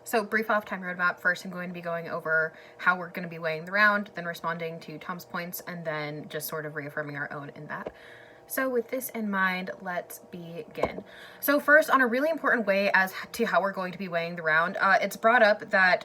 So brief off-time roadmap. First, I'm going to be going over how we're going to be weighing the round, then responding to Tom's points, and then just sort of reaffirming our own in that. So with this in mind, let's begin. So first, on a really important way as to how we're going to be weighing the round, it's brought up that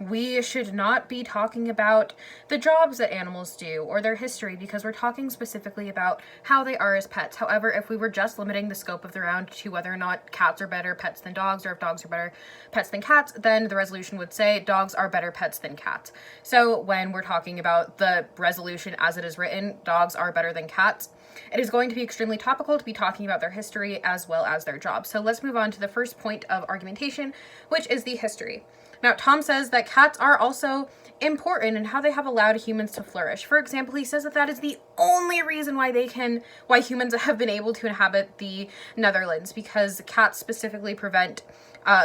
we should not be talking about the jobs that animals do or their history because we're talking specifically about how they are as pets. However, if we were just limiting the scope of the round to whether or not cats are better pets than dogs or if dogs are better pets than cats, then the resolution would say dogs are better pets than cats. So when we're talking about the resolution as it is written, dogs are better than cats, it is going to be extremely topical to be talking about their history as well as their job. So let's move on to the first point of argumentation, which is the history. Now, Tom says that cats are also important in how they have allowed humans to flourish. For example, he says that that is the only reason why humans have been able to inhabit the Netherlands, because cats specifically prevent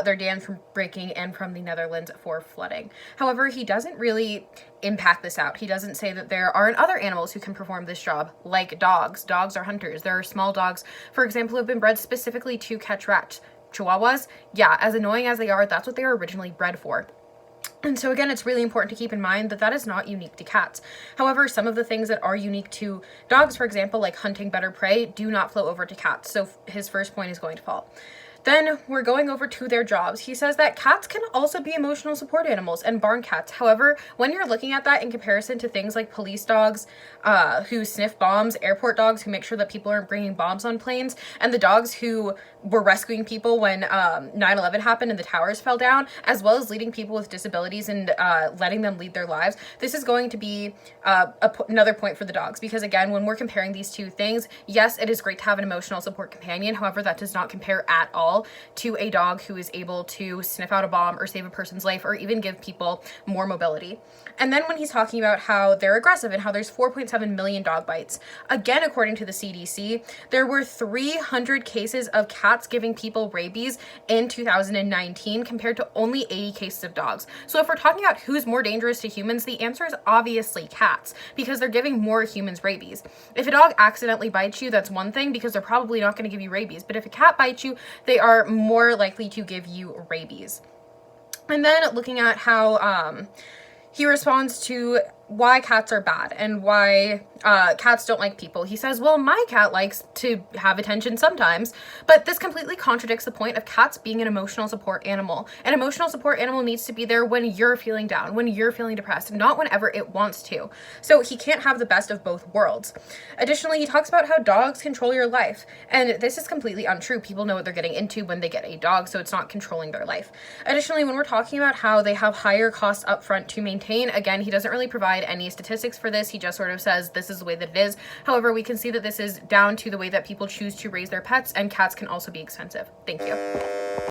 their dams from breaking and from the Netherlands for flooding. However, he doesn't really impact this out. He doesn't say that there aren't other animals who can perform this job, like dogs. Dogs are hunters. There are small dogs, for example, who have been bred specifically to catch rats. Chihuahuas, yeah, as annoying as they are, that's what they were originally bred for. And so again, it's really important to keep in mind that that is not unique to cats. However, some of the things that are unique to dogs, for example, like hunting better prey, do not flow over to cats. So his first point is going to fall. Then we're going over to their jobs. He says that cats can also be emotional support animals and barn cats. However, when you're looking at that in comparison to things like police dogs who sniff bombs, airport dogs who make sure that people aren't bringing bombs on planes, and the dogs who were rescuing people when 9/11 happened and the towers fell down, as well as leading people with disabilities and letting them lead their lives, this is going to be another point for the dogs. Because again, when we're comparing these two things, yes, it is great to have an emotional support companion. However, that does not compare at all to a dog who is able to sniff out a bomb or save a person's life or even give people more mobility. And then when he's talking about how they're aggressive and how there's 4.7 million dog bites, again, according to the CDC, there were 300 cases of cats giving people rabies in 2019 compared to only 80 cases of dogs. So if we're talking about who's more dangerous to humans, the answer is obviously cats, because they're giving more humans rabies. If a dog accidentally bites you, that's one thing, because they're probably not going to give you rabies. But if a cat bites you, they are more likely to give you rabies. And then looking at how he responds to why cats are bad and why cats don't like people. He says, well, my cat likes to have attention sometimes, but this completely contradicts the point of cats being an emotional support animal. An emotional support animal needs to be there when you're feeling down, when you're feeling depressed, not whenever it wants to. So he can't have the best of both worlds. Additionally, he talks about how dogs control your life, and this is completely untrue. People know what they're getting into when they get a dog, so it's not controlling their life. Additionally, when we're talking about how they have higher costs upfront to maintain, again, he doesn't really provide any statistics for this. He just sort of says this is the way that it is. However, we can see that this is down to the way that people choose to raise their pets, and cats can also be expensive. Thank you.